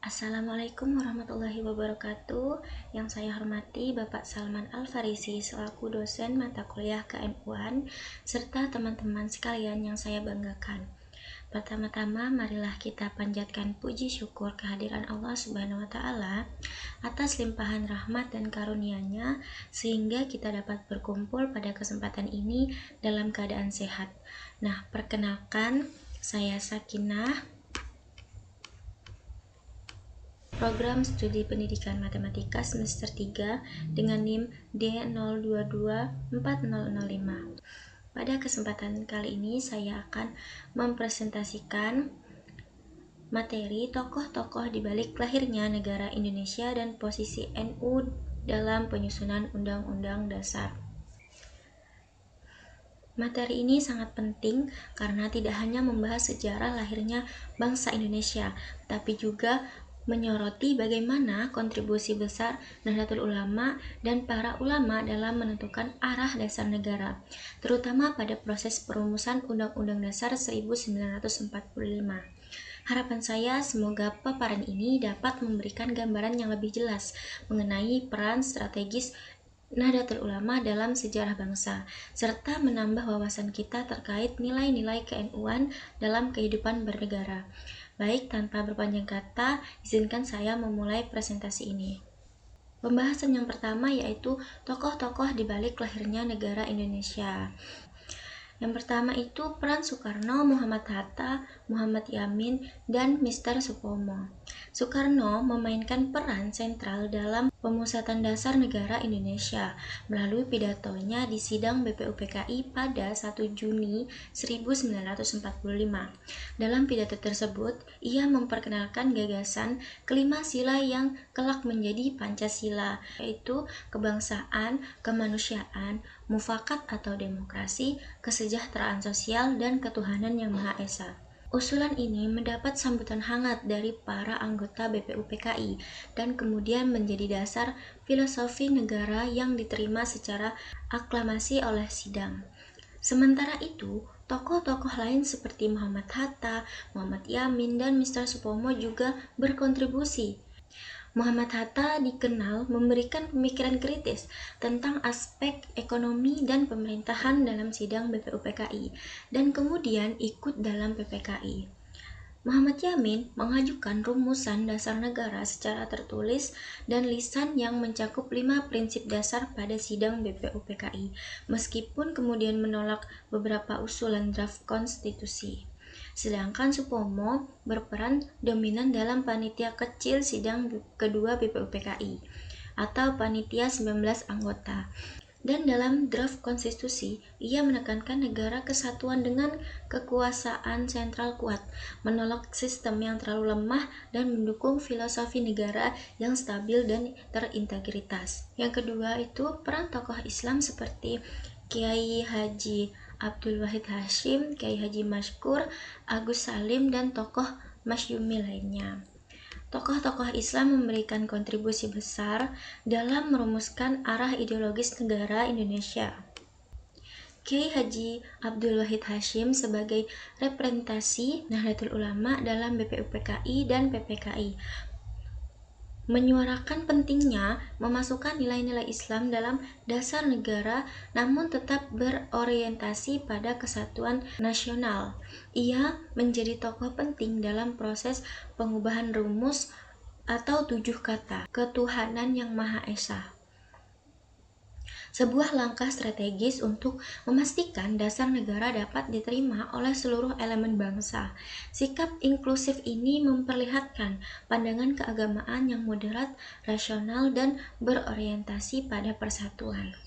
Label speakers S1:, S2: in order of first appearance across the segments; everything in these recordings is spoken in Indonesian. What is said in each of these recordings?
S1: Assalamualaikum warahmatullahi wabarakatuh. Yang saya hormati Bapak Salman Al-Farisi selaku dosen mata kuliah KN-UAN serta teman-teman sekalian yang saya banggakan. Pertama-tama marilah kita panjatkan puji syukur kehadiran Allah Subhanahu wa taala atas limpahan rahmat dan karunia-Nya sehingga kita dapat berkumpul pada kesempatan ini dalam keadaan sehat. Nah, perkenalkan saya Sakinah, Program Studi Pendidikan Matematika semester 3 dengan NIM D02240005. Pada kesempatan kali ini saya akan mempresentasikan materi tokoh-tokoh di balik lahirnya negara Indonesia dan posisi NU dalam penyusunan Undang-Undang Dasar. Materi ini sangat penting karena tidak hanya membahas sejarah lahirnya bangsa Indonesia, tapi juga menyoroti bagaimana kontribusi besar Nahdlatul Ulama dan para ulama dalam menentukan arah dasar negara, terutama pada proses perumusan Undang-Undang Dasar 1945. Harapan saya semoga paparan ini dapat memberikan gambaran yang lebih jelas mengenai peran strategis Nahdlatul Ulama dalam sejarah bangsa, serta menambah wawasan kita terkait nilai-nilai ke-NU-an dalam kehidupan bernegara. Baik, tanpa berpanjang kata, izinkan saya memulai presentasi ini. Pembahasan yang pertama yaitu tokoh-tokoh di balik lahirnya negara Indonesia. Yang pertama itu peran Soekarno, Muhammad Hatta, Muhammad Yamin, dan Mr. Supomo. Soekarno memainkan peran sentral dalam pemusatan dasar negara Indonesia melalui pidatonya di sidang BPUPKI pada 1 Juni 1945. Dalam pidato tersebut, ia memperkenalkan gagasan kelima sila yang kelak menjadi Pancasila, yaitu kebangsaan, kemanusiaan, mufakat atau demokrasi, kesejahteraan sosial, dan ketuhanan yang Maha Esa. Usulan ini mendapat sambutan hangat dari para anggota BPUPKI dan kemudian menjadi dasar filosofi negara yang diterima secara aklamasi oleh sidang. Sementara itu, tokoh-tokoh lain seperti Muhammad Hatta, Muhammad Yamin, dan Mr. Supomo juga berkontribusi. Muhammad Hatta dikenal memberikan pemikiran kritis tentang aspek ekonomi dan pemerintahan dalam sidang BPUPKI dan kemudian ikut dalam PPKI. Muhammad Yamin mengajukan rumusan dasar negara secara tertulis dan lisan yang mencakup 5 prinsip dasar pada sidang BPUPKI, meskipun kemudian menolak beberapa usulan draft konstitusi. Sedangkan Supomo berperan dominan dalam panitia kecil sidang kedua BPUPKI atau panitia 19 anggota. Dan dalam draft konstitusi, ia menekankan negara kesatuan dengan kekuasaan sentral kuat, menolak sistem yang terlalu lemah, dan mendukung filosofi negara yang stabil dan terintegritas. Yang kedua itu peran tokoh Islam seperti Kiai Haji Abdul Wahid Hasyim, Kiai Haji Maskur, Agus Salim, dan tokoh masyumi lainnya. Tokoh-tokoh Islam memberikan kontribusi besar dalam merumuskan arah ideologis negara Indonesia. Kiai Haji Abdul Wahid Hasyim sebagai representasi Nahdlatul Ulama dalam BPUPKI dan PPKI menyuarakan pentingnya memasukkan nilai-nilai Islam dalam dasar negara namun tetap berorientasi pada kesatuan nasional. Ia menjadi tokoh penting dalam proses pengubahan rumus atau 7 kata ketuhanan yang Maha Esa. Sebuah langkah strategis untuk memastikan dasar negara dapat diterima oleh seluruh elemen bangsa. Sikap inklusif ini memperlihatkan pandangan keagamaan yang moderat, rasional, dan berorientasi pada persatuan.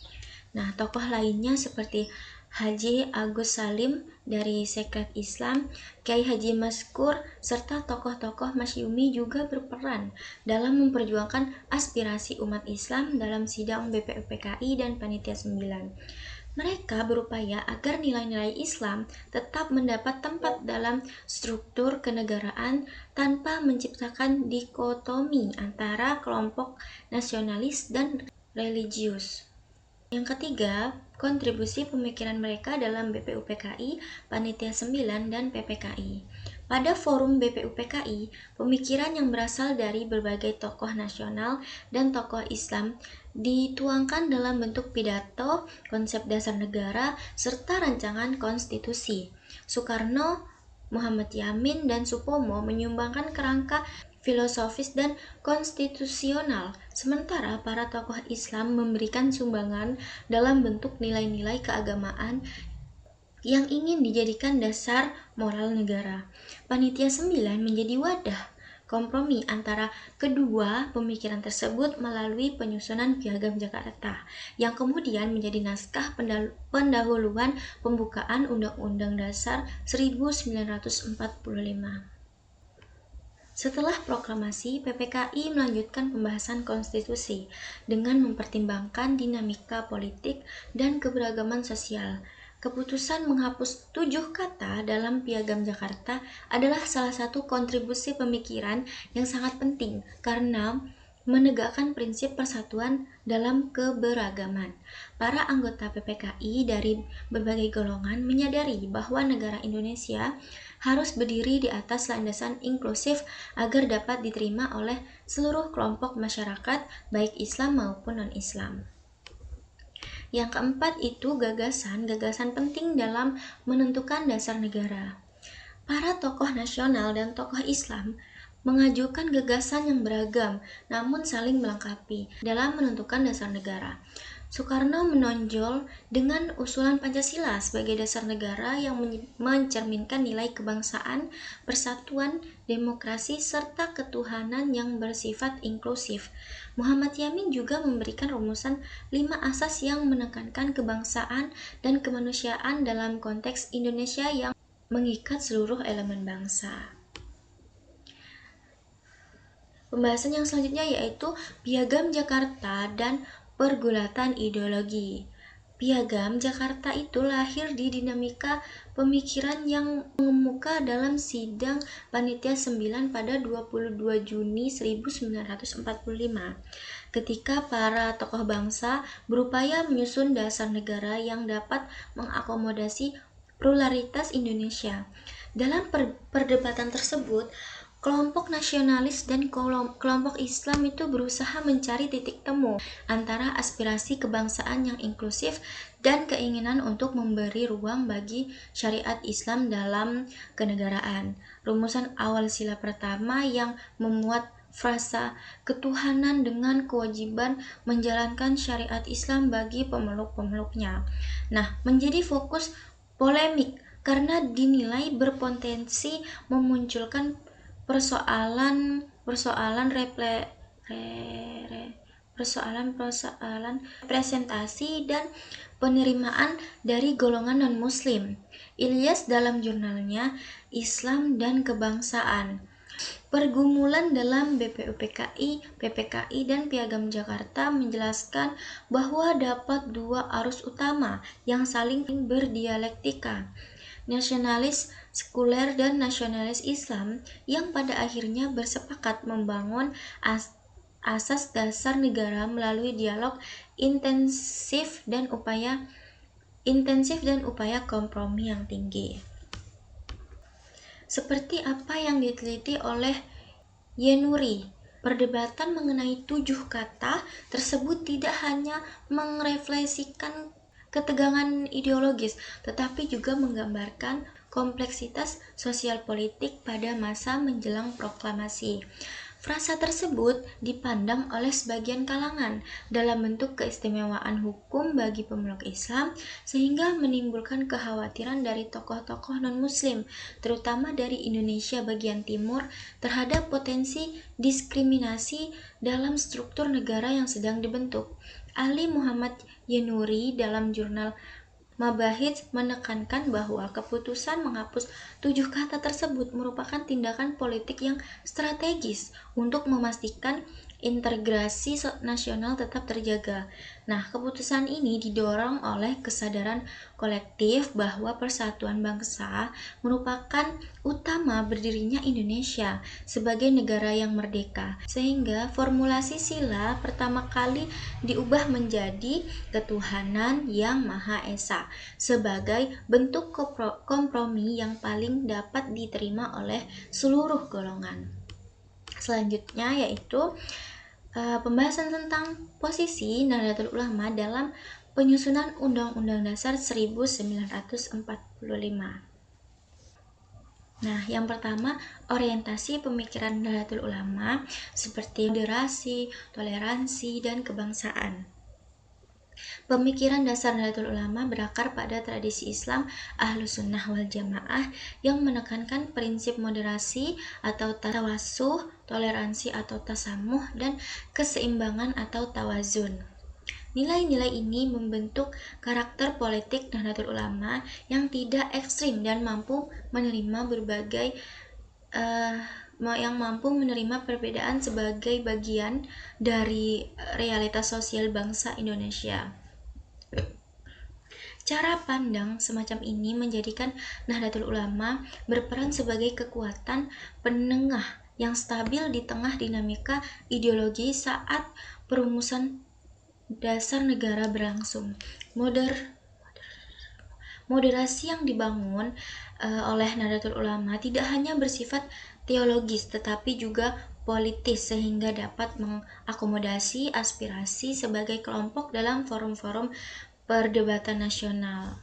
S1: Nah, tokoh lainnya seperti Haji Agus Salim dari Sekret Islam, Kiai Haji Maskur, serta tokoh-tokoh masyumi juga berperan dalam memperjuangkan aspirasi umat Islam dalam sidang BPUPKI dan Panitia 9. Mereka berupaya agar nilai-nilai Islam tetap mendapat tempat dalam struktur kenegaraan tanpa menciptakan dikotomi antara kelompok nasionalis dan religius. Yang ketiga, kontribusi pemikiran mereka dalam BPUPKI, Panitia 9, dan PPKI. Pada forum BPUPKI, pemikiran yang berasal dari berbagai tokoh nasional dan tokoh Islam dituangkan dalam bentuk pidato, konsep dasar negara, serta rancangan konstitusi. Soekarno, Muhammad Yamin, dan Supomo menyumbangkan kerangka filosofis dan konstitusional, sementara para tokoh Islam memberikan sumbangan dalam bentuk nilai-nilai keagamaan yang ingin dijadikan dasar moral negara. Panitia 9 menjadi wadah kompromi antara kedua pemikiran tersebut melalui penyusunan Piagam Jakarta, yang kemudian menjadi naskah pendahuluan pembukaan Undang-Undang Dasar 1945. Setelah proklamasi, PPKI melanjutkan pembahasan konstitusi dengan mempertimbangkan dinamika politik dan keberagaman sosial. Keputusan menghapus 7 kata dalam Piagam Jakarta adalah salah satu kontribusi pemikiran yang sangat penting karena menegakkan prinsip persatuan dalam keberagaman. Para anggota PPKI dari berbagai golongan menyadari bahwa negara Indonesia harus berdiri di atas landasan inklusif agar dapat diterima oleh seluruh kelompok masyarakat, baik Islam maupun non-Islam. Yang keempat itu gagasan penting dalam menentukan dasar negara. Para tokoh nasional dan tokoh Islam mengajukan gagasan yang beragam namun saling melengkapi dalam menentukan dasar negara. Soekarno menonjol dengan usulan Pancasila sebagai dasar negara yang mencerminkan nilai kebangsaan, persatuan, demokrasi, serta ketuhanan yang bersifat inklusif. Muhammad Yamin juga memberikan rumusan 5 asas yang menekankan kebangsaan dan kemanusiaan dalam konteks Indonesia yang mengikat seluruh elemen bangsa. Pembahasan yang selanjutnya yaitu Piagam Jakarta dan pergulatan ideologi. Piagam Jakarta itu lahir di dinamika pemikiran yang mengemuka dalam sidang Panitia 9 pada 22 Juni 1945, ketika para tokoh bangsa berupaya menyusun dasar negara yang dapat mengakomodasi pluralitas Indonesia. Dalam perdebatan tersebut, kelompok nasionalis dan kelompok Islam itu berusaha mencari titik temu antara aspirasi kebangsaan yang inklusif dan keinginan untuk memberi ruang bagi syariat Islam dalam kenegaraan. Rumusan awal sila pertama yang memuat frasa ketuhanan dengan kewajiban menjalankan syariat Islam bagi pemeluk-pemeluknya. Nah, menjadi fokus polemik karena dinilai berpotensi memunculkan persoalan representasi dan penerimaan dari golongan non-muslim. Ilyas dalam jurnalnya Islam dan Kebangsaan, Pergumulan dalam BPUPKI, PPKI, dan Piagam Jakarta menjelaskan bahwa dapat 2 arus utama yang saling berdialektika, nasionalis sekuler dan nasionalis Islam, yang pada akhirnya bersepakat membangun asas dasar negara melalui dialog intensif dan upaya kompromi yang tinggi. Seperti apa yang diteliti oleh Yenuri, perdebatan mengenai 7 kata tersebut tidak hanya merefleksikan ketegangan ideologis, tetapi juga menggambarkan kompleksitas sosial politik pada masa menjelang proklamasi. Frasa tersebut dipandang oleh sebagian kalangan dalam bentuk keistimewaan hukum bagi pemeluk Islam, sehingga menimbulkan kekhawatiran dari tokoh-tokoh non-muslim, terutama dari Indonesia bagian timur, terhadap potensi diskriminasi dalam struktur negara yang sedang dibentuk. Ali Muhammad Yenuri dalam jurnal Mabahith menekankan bahwa keputusan menghapus 7 kata tersebut merupakan tindakan politik yang strategis untuk memastikan integrasi nasional tetap terjaga. Nah, keputusan ini didorong oleh kesadaran kolektif bahwa persatuan bangsa merupakan utama berdirinya Indonesia sebagai negara yang merdeka, sehingga formulasi sila pertama kali diubah menjadi ketuhanan yang Maha Esa sebagai bentuk kompromi yang paling dapat diterima oleh seluruh golongan. Selanjutnya yaitu pembahasan tentang posisi Nahdlatul Ulama dalam penyusunan Undang-Undang Dasar 1945. Nah, yang pertama, orientasi pemikiran Nahdlatul Ulama seperti moderasi, toleransi, dan kebangsaan. Pemikiran dasar Nahdlatul Ulama berakar pada tradisi Islam Ahlus Sunnah wal Jamaah yang menekankan prinsip moderasi atau tawasuh, toleransi atau tasamuh, dan keseimbangan atau tawazun. Nilai-nilai ini membentuk karakter politik Nahdlatul Ulama yang tidak ekstrim dan mampu menerima perbedaan sebagai bagian dari realitas sosial bangsa Indonesia. Cara pandang semacam ini menjadikan Nahdlatul Ulama berperan sebagai kekuatan penengah yang stabil di tengah dinamika ideologi saat perumusan dasar negara berlangsung. Moderasi yang dibangun oleh Nahdlatul Ulama tidak hanya bersifat teologis tetapi juga politis sehingga dapat mengakomodasi aspirasi sebagai kelompok dalam forum-forum perdebatan nasional.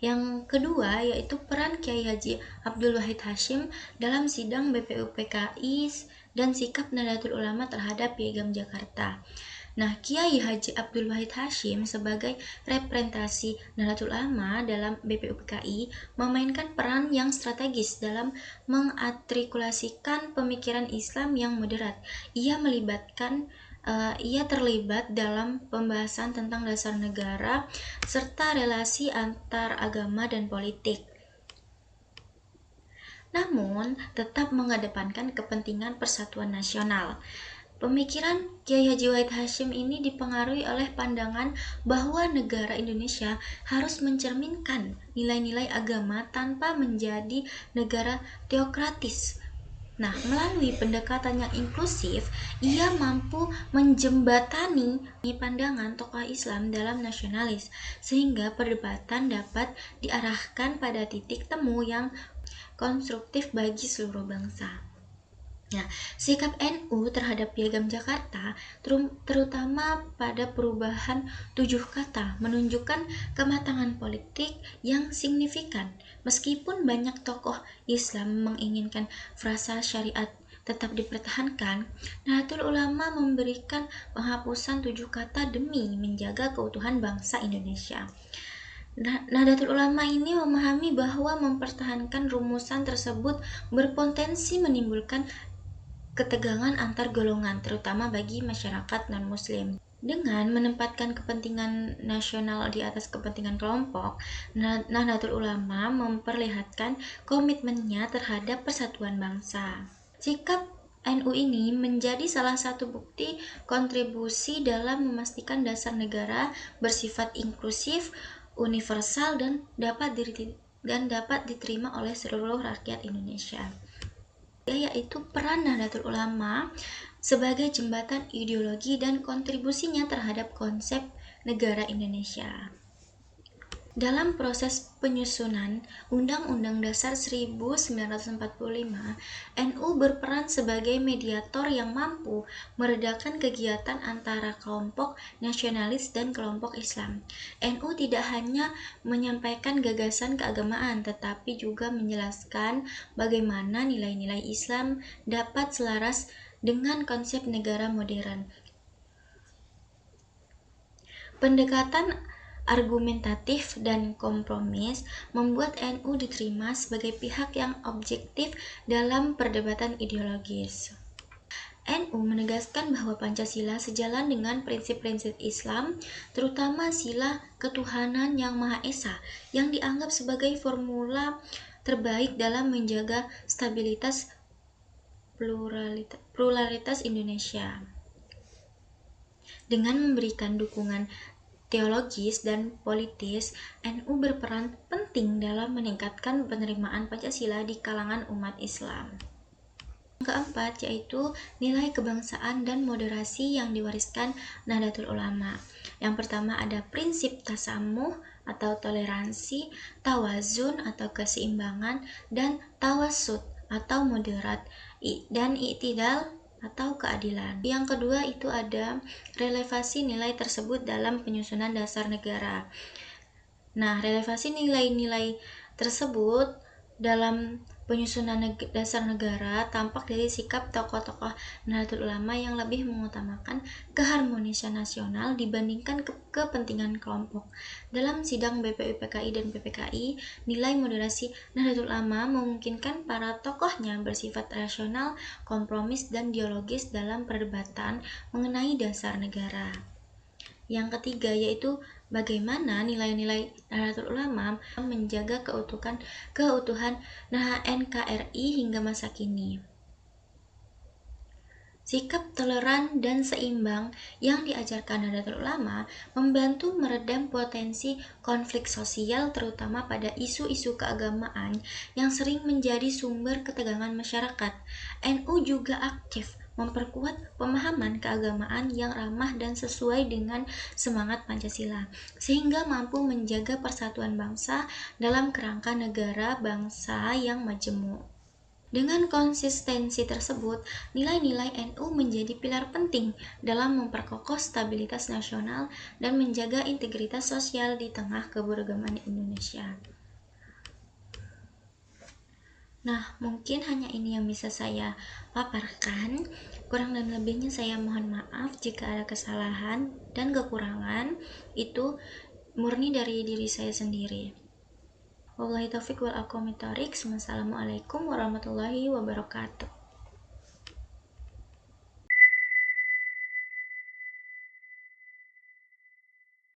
S1: Yang kedua yaitu peran Kiai Haji Abdul Wahid Hasyim dalam sidang BPUPKI dan sikap Nahdlatul Ulama terhadap Piagam Jakarta. Nah, Kiai Haji Abdul Wahid Hasyim sebagai representasi Nahdlatul Ulama dalam BPUPKI memainkan peran yang strategis dalam mengartikulasikan pemikiran Islam yang moderat. Ia terlibat dalam pembahasan tentang dasar negara serta relasi antar agama dan politik. Namun, tetap mengedepankan kepentingan persatuan nasional. Pemikiran Kiai Haji Wahid Hasyim ini dipengaruhi oleh pandangan bahwa negara Indonesia harus mencerminkan nilai-nilai agama tanpa menjadi negara teokratis. Nah, melalui pendekatan yang inklusif, ia mampu menjembatani pandangan tokoh Islam dalam nasionalis, sehingga perdebatan dapat diarahkan pada titik temu yang konstruktif bagi seluruh bangsa. Nah, sikap NU terhadap Piagam Jakarta, terutama pada perubahan 7 kata, menunjukkan kematangan politik yang signifikan. Meskipun banyak tokoh Islam menginginkan frasa syariat tetap dipertahankan, Nahdlatul Ulama memberikan penghapusan 7 kata demi menjaga keutuhan bangsa Indonesia. Nahdlatul Ulama ini memahami bahwa mempertahankan rumusan tersebut berpotensi menimbulkan ketegangan antar golongan, terutama bagi masyarakat non-muslim. Dengan menempatkan kepentingan nasional di atas kepentingan kelompok, Nahdlatul Ulama memperlihatkan komitmennya terhadap persatuan bangsa. Sikap NU ini menjadi salah satu bukti kontribusi dalam memastikan dasar negara bersifat inklusif, universal, dan dapat diterima oleh seluruh rakyat Indonesia, yaitu peran Nahdlatul Ulama sebagai jembatan ideologi dan kontribusinya terhadap konsep negara Indonesia. Dalam proses penyusunan Undang-Undang Dasar 1945, NU berperan sebagai mediator yang mampu meredakan kegiatan antara kelompok nasionalis dan kelompok Islam. NU tidak hanya menyampaikan gagasan keagamaan, tetapi juga menjelaskan bagaimana nilai-nilai Islam dapat selaras dengan konsep negara modern. Pendekatan argumentatif dan kompromis membuat NU diterima sebagai pihak yang objektif dalam perdebatan ideologis. NU menegaskan bahwa Pancasila sejalan dengan prinsip-prinsip Islam, terutama sila ketuhanan yang Maha Esa, yang dianggap sebagai formula terbaik dalam menjaga stabilitas pluralitas Indonesia. Dengan memberikan dukungan teologis dan politis, NU berperan penting dalam meningkatkan penerimaan Pancasila di kalangan umat Islam. Yang keempat yaitu nilai kebangsaan dan moderasi yang diwariskan Nahdlatul Ulama. Yang pertama ada prinsip tasamuh atau toleransi, tawazun atau keseimbangan, dan tawasud atau moderat, dan i'tidal atau keadilan. Yang kedua itu ada relevasi nilai tersebut dalam penyusunan dasar negara. Nah, relevasi nilai-nilai tersebut dalam penyusunan dasar negara tampak dari sikap tokoh-tokoh Nahdlatul Ulama yang lebih mengutamakan keharmonisan nasional dibandingkan kepentingan kelompok. Dalam sidang BPUPKI dan PPKI, nilai moderasi Nahdlatul Ulama memungkinkan para tokohnya bersifat rasional, kompromis, dan dialogis dalam perdebatan mengenai dasar negara. Yang ketiga yaitu bagaimana nilai-nilai Nahdlatul Ulama menjaga keutuhan NKRI hingga masa kini. Sikap toleran dan seimbang yang diajarkan Nahdlatul Ulama membantu meredam potensi konflik sosial terutama pada isu-isu keagamaan yang sering menjadi sumber ketegangan masyarakat. NU juga aktif memperkuat pemahaman keagamaan yang ramah dan sesuai dengan semangat Pancasila, sehingga mampu menjaga persatuan bangsa dalam kerangka negara bangsa yang majemuk. Dengan konsistensi tersebut, nilai-nilai NU menjadi pilar penting dalam memperkokoh stabilitas nasional dan menjaga integritas sosial di tengah keberagaman Indonesia. Nah, mungkin hanya ini yang bisa saya paparkan. Kurang dan lebihnya saya mohon maaf jika ada kesalahan dan kekurangan. Itu murni dari diri saya sendiri. Wallahi taufiq wal aqwamit thoriq. Wassalamualaikum warahmatullahi wabarakatuh.